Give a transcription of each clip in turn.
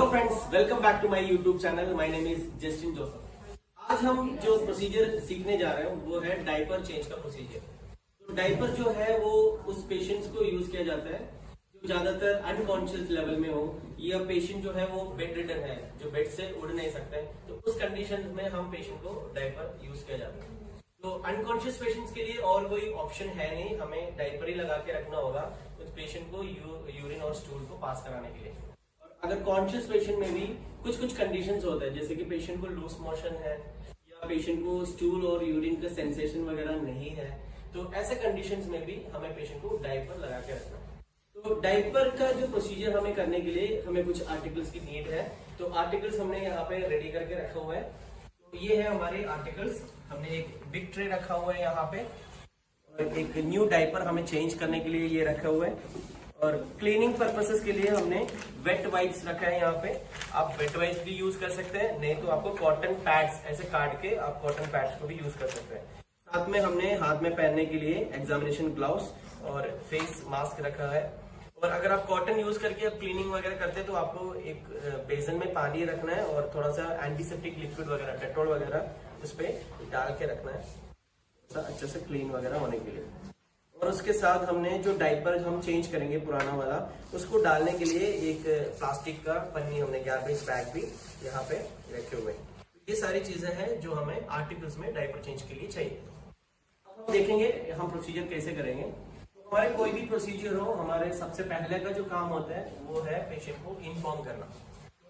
Hello friends, welcome back to my YouTube channel. My name is Justin Joseph. आज हम जो procedure सीखने जा रहे हैं वो है डायपर चेंज का प्रोसीजर। तो डायपर जो है वो उस पेशेंट्स को यूज किया जाता है जो ज्यादातर अनकॉन्शियस लेवल में हो या पेशेंट जो है वो बेड रिडन है, जो बेड से उड़ नहीं सकते, तो उस कंडीशन में हम पेशेंट को डायपर यूज किया जाता है। तो अनकॉन्शियस पेशेंट्स के लिए और कोई ऑप्शन है नहीं, हमें डायपर ही लगा के रखना होगा उस पेशेंट को यूरिन और स्टूल को पास कराने के लिए। अगर कॉन्शियस पेशेंट में भी कुछ कंडीशंस होते हैं, जैसे कि पेशेंट को लूज मोशन है या पेशेंट को स्टूल और यूरिन का सेंसेशन वगैरह नहीं है, तो ऐसे कंडीशंस में भी हमें पेशेंट को डायपर लगा के रखना है। तो डायपर का जो प्रोसीजर हमें करने के लिए हमें कुछ आर्टिकल्स की नीड है। तो आर्टिकल्स हमने यहाँ पे रेडी करके रखा हुआ है। तो ये है हमारे आर्टिकल्स। हमने एक बिग ट्रे रखा हुआ है यहाँ पे, और एक न्यू डायपर हमें चेंज करने के लिए ये रखा हुआ है, और क्लीनिंग पर्पसेस के लिए हमने वेट वाइप्स रखा है यहाँ पे। आप वेट वाइप्स भी यूज कर सकते हैं, नहीं तो आपको कॉटन पैड्स ऐसे काट के आप कॉटन पैड्स को भी यूज कर सकते हैं। साथ में हमने हाथ में पहनने के लिए एग्जामिनेशन ग्लव्स और फेस मास्क रखा है। और अगर आप कॉटन यूज करके आप क्लीनिंग वगैरह करते हैं तो आपको एक बेसन में पानी रखना है और थोड़ा सा एंटीसेप्टिक लिक्विड वगैरह, डेटॉल वगैरह उस पर डाल के रखना है अच्छे से क्लीन वगैरह होने के लिए। और उसके साथ हमने जो डायपर हम चेंज करेंगे पुराना वाला, उसको डालने के लिए एक प्लास्टिक का पन्नी, हमने गार्बेज बैग भी यहाँ पे रखे हुए हैं। ये सारी चीजें हैं जो हमें आर्टिकल्स में डायपर चेंज के लिए चाहिए। अब हम देखेंगे हम प्रोसीजर कैसे करेंगे। तो हमारे कोई भी प्रोसीजर हो, हमारे सबसे पहले का जो काम होता है वो है पेशेंट को इन्फॉर्म करना।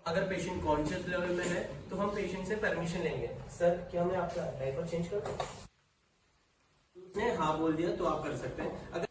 अगर पेशेंट कॉन्शियस लेवल में है तो हम पेशेंट से परमिशन लेंगे, सर क्या मैं आपका डायपर चेंज कर दूं? उसने हाँ बोल दिया तो आप कर सकते हैं।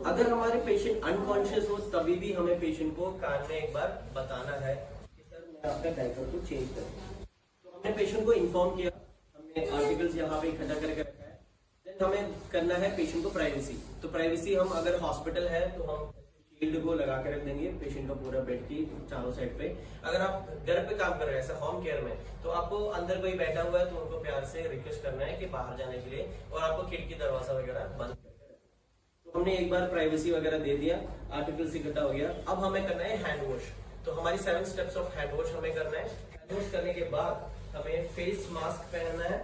अगर हमारे पेशेंट अनकॉन्शियस हो तभी भी हमें पेशेंट को कान में एक बार बताना है कि सर मैं आपका डायपर को चेंज कर दूं। तो हमने पेशेंट को इन्फॉर्म किया, हमने आर्टिकल्स यहाँ पे इकट्ठा करके रखा है। देन हमें करना है पेशेंट को प्राइवेसी। तो प्राइवेसी हम अगर हॉस्पिटल है तो हम शील्ड को लगा के रख देंगे पेशेंट का पूरा बेड की चारों साइड पे। अगर आप घर पे काम कर रहे हैं ऐसे होम केयर में, तो आपको अंदर कोई बैठा हुआ है तो उनको प्यार से रिक्वेस्ट करना है कि बाहर जाने के लिए, और आपको खिड़की दरवाजा वगैरह बंद करके रखना। तो हमने एक बार प्राइवेसी वगैरह दे दिया, आर्टिकल्स इकट्ठा हो गया। अब हमें करना है हैंड वॉश। तो हमारी 7 स्टेप्स ऑफ हैंड वॉश हमें करना है। हैंड वॉश करने के बाद हमें फेस मास्क पहनना है।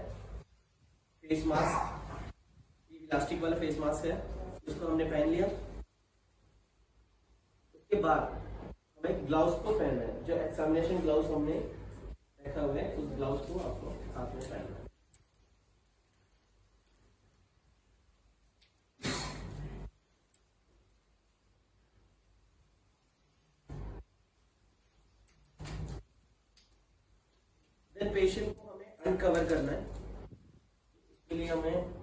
फेस मास्क इलास्टिक वाला फेस मास्क है, उसको हमने पहन लिया। उसके बाद हमें ग्लव्स को पहनना है। जो एग्जामिनेशन ग्लव्स हमने रखा हुआ है उस ग्लव्स को आपको हाथ में पहनना है। देन पेशेंट को हमें अनकवर करना है। इसके लिए हमें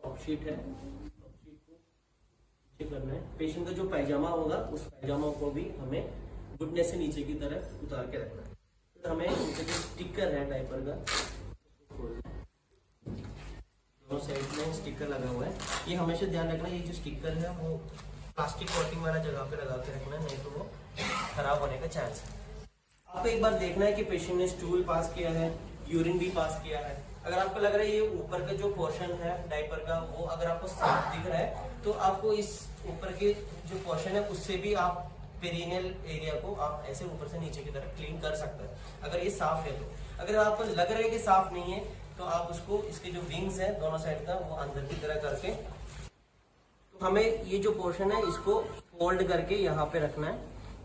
टॉप शीट है, टॉप शीट को नीचे करना है। पेशेंट का जो पैजामा होगा उस पैजामा को भी हमें घुटने से नीचे की तरफ उतार के रखना है। फिर हमें नीचे जो स्टिकर है डायपर का उसको खोलना है। दोनों साइड में स्टिकर लगा हुआ है, ये हमेशा ध्यान रखना, ये जो स्टिकर है वो प्लास्टिक कोटिंग वाला जगह पे लगा के रखना है, नहीं तो वो खराब होने का चांस है। आपको एक बार देखना है कि पेशेंट ने स्टूल पास किया है, यूरिन भी पास किया है। अगर आपको लग रहा है ये ऊपर का जो पोर्शन है डायपर का वो अगर आपको साफ दिख रहा है तो आपको इस ऊपर के जो पोर्शन है उससे भी आप पेरिनियल एरिया को आप ऐसे ऊपर से नीचे की तरफ क्लीन कर सकते हैं अगर ये साफ है तो। अगर आपको लग रहा है कि साफ नहीं है तो आप उसको, इसके जो विंग्स है दोनों साइड का, वो अंदर की तरह करके, तो हमें ये जो पोर्शन है इसको फोल्ड करके यहाँ पे रखना है।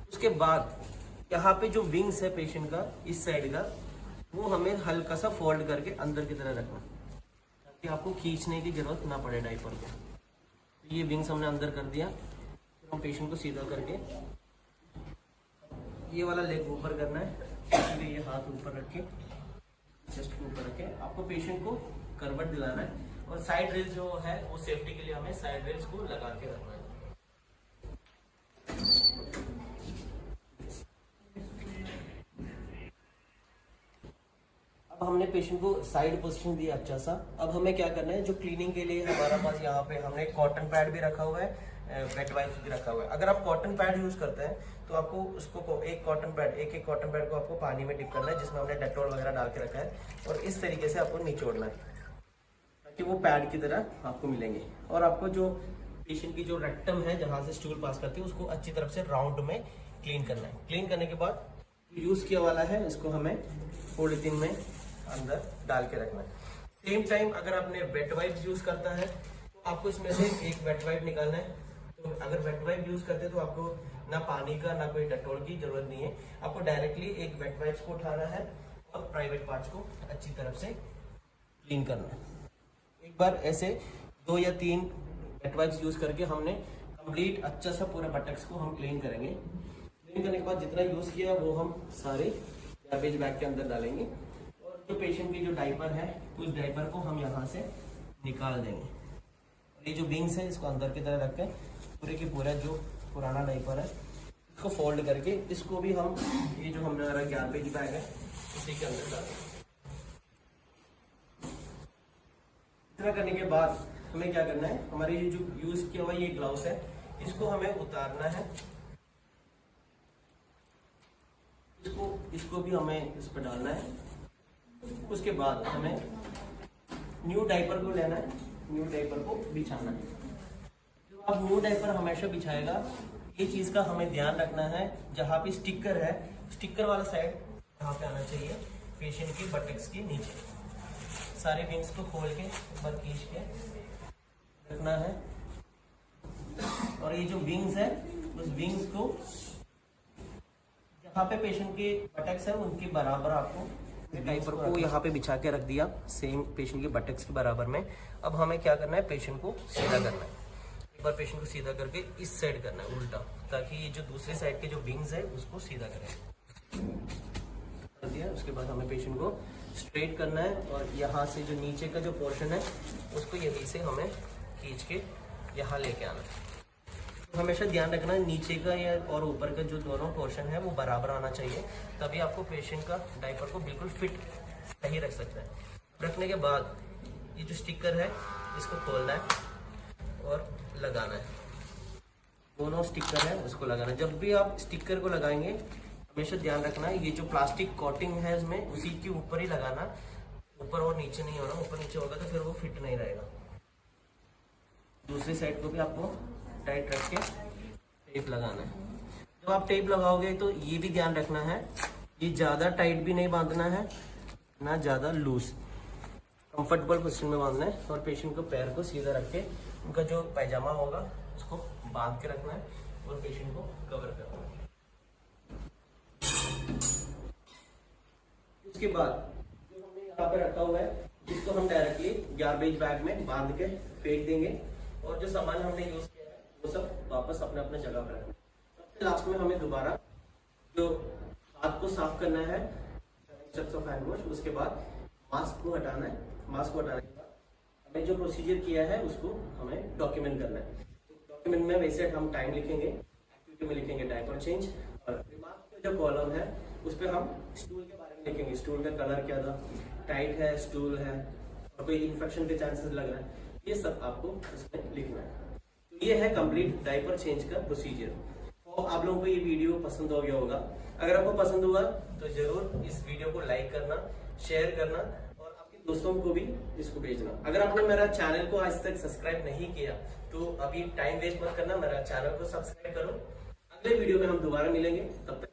उसके बाद यहाँ पे जो विंग्स है पेशेंट का इस साइड का, वो हमें हल्का सा फोल्ड करके अंदर की तरह रखना ताकि आपको खींचने की जरूरत ना पड़े डायपर को। तो ये विंग्स हमने अंदर कर दिया। फिर हम पेशेंट को सीधा करके ये वाला लेग ऊपर करना है, इसलिए ये हाथ ऊपर रख के चेस्ट के ऊपर रखे आपको पेशेंट को करवट दिलाना है। और साइड रेल जो है वो सेफ्टी के लिए हमें साइड रेल्स को लगा के रखना है। अब हमने पेशेंट को साइड पोजीशन दिया अच्छा सा। अब हमें क्या करना है, जो क्लीनिंग के लिए हमारा पास यहाँ पे हमने कॉटन पैड भी रखा हुआ है, वेट वाइप्स भी रखा हुआ है। अगर आप कॉटन पैड यूज करते हैं तो आपको उसको एक कॉटन पैड को आपको पानी में डिप करना है, जिसमें हमने डेटॉल वगैरह डाल के रखा है, और इस तरीके से आपको निचोड़ना है ताकि वो पैड की तरह आपको मिलेंगे। और आपको जो पेशेंट की जो रेक्टम है जहां से स्टूल पास करती है उसको अच्छी तरफ से राउंड में क्लीन करना है। क्लीन करने के बाद यूज किया वाला है इसको हमें पॉलिथीन में अंदर डाल के रखना है। सेम टाइम अगर आपने वेट वाइप यूज करता है तो आपको इसमें से एक वेट वाइप निकालना है। तो अगर वेट वाइप यूज करते हैं तो आपको ना पानी का ना कोई डेटॉल की जरूरत नहीं है, आपको डायरेक्टली एक वेट वाइप को उठाना है और प्राइवेट पार्ट्स को अच्छी तरफ से क्लीन करना है। एक बार ऐसे 2 या 3 वेट वाइप्स यूज करके हमने कंप्लीट अच्छा सा पूरा बटक्स को हम क्लीन करेंगे। क्लीन करने के बाद जितना यूज किया वो हम सारे गार्बेज बैग के अंदर डालेंगे और जो पेशेंट की जो डायपर है उस डायपर को हम यहाँ से निकाल देंगे। ये जो विंग्स है इसको अंदर की तरह रख के पूरे की पूरा जो पुराना डायपर है इसको फोल्ड करके इसको भी हम ये जो हमारा गार्बेज बैग है उसी के अंदर डालेंगे। इतना करने के बाद हमें क्या करना है, हमारे ये जो यूज किया हुआ ये ग्लव्स है इसको हमें उतारना है। इसको भी हमें इस पर डालना है। उसके बाद हमें न्यू डायपर को लेना है, न्यू डायपर को बिछाना है। जो आप न्यू डायपर हमेशा बिछाएगा ये चीज का हमें ध्यान रखना है, जहाँ पे स्टिकर है स्टिकर वाला साइड यहाँ पे आना चाहिए पेशेंट की बटक्स के नीचे। सारे विंग्स को खोल के ऊपर खींच के रखना है और ये जो विंग्स है उस विंग्स को जहाँ पे पेशेंट के बटक्स है उनके बराबर आपको डायपर को यहाँ पे बिछा के रख दिया सेम पेशेंट के बटक्स के बराबर में। अब हमें क्या करना है, पेशेंट को सीधा करना है। एक बार पेशेंट को सीधा करके इस साइड करना है उल्टा, ताकि ये जो दूसरे साइड के जो विंग्स है उसको सीधा करें। कर दिया। उसके बाद हमें पेशेंट को स्ट्रेट करना है और यहाँ से जो नीचे का जो पोर्शन है उसको यहीं से हमें खींच के यहाँ लेके आना है। तो हमेशा ध्यान रखना है नीचे का या और ऊपर का जो दोनों पोर्शन है वो बराबर आना चाहिए, तभी आपको पेशेंट का डायपर को बिल्कुल फिट सही रख सकता है। रखने के बाद ये जो स्टिकर है इसको खोलना है और लगाना है। दोनों स्टिकर है उसको लगाना है। जब भी आप स्टिकर को लगाएंगे हमेशा ध्यान रखना है ये जो प्लास्टिक कोटिंग है इसमें उसी के ऊपर ही लगाना, ऊपर और नीचे नहीं होना। ऊपर नीचे होगा तो फिर वो फिट नहीं रहेगा। दूसरी साइड को भी आपको टाइट रख के टेप लगाना है। जब आप टेप लगाओगे तो ये भी ध्यान रखना है ये ज्यादा टाइट भी नहीं बांधना है ना ज्यादा लूज, कंफर्टेबल पोजीशन में बांधना है। और पेशेंट को पैर को सीधा रख के उनका जो पैजामा होगा उसको बांध के रखना है और पेशेंट को कवर करना है। उसके बाद जो हमने यहाँ पे रखा हुआ है इसको हम डायरेक्टली गार्बेज बैग में बांध के फेंक देंगे और जो सामान हमने यूज किया है वो सब वापस अपने अपने जगह पर रखना है। सबसे लास्ट में हमें दोबारा जो हाथ को साफ करना है, स्टेप्स ऑफ हैंड वॉश। उसके बाद मास्क को हटाना है। मास्क को हटाने के बाद हमें जो प्रोसीजर किया है उसको हमें डॉक्यूमेंट करना है। तो डॉक्यूमेंट में वैसे हम टाइम लिखेंगे, एक्टिविटी में लिखेंगे डायपर चेंज, और रिमार्क का जो कॉलम है उस पर हम स्टूल के बारे में लिखेंगे। स्टूल का कलर क्या था, टाइट है स्टूल है और कोई इन्फेक्शन के चांसेस लग रहा है, ये सब आपको इसमें लिखना है। तो ये है कंप्लीट डायपर चेंज का प्रोसीजर। तो आप लोगों को ये वीडियो पसंद हो गया होगा। अगर आपको पसंद हुआ तो जरूर इस वीडियो को लाइक करना, शेयर करना और आपके दोस्तों को भी इसको भेजना। अगर आपने मेरा चैनल को आज तक सब्सक्राइब नहीं किया तो अभी टाइम वेस्ट मत करना, मेरा चैनल को सब्सक्राइब करो। अगले वीडियो में हम दोबारा मिलेंगे, तब तक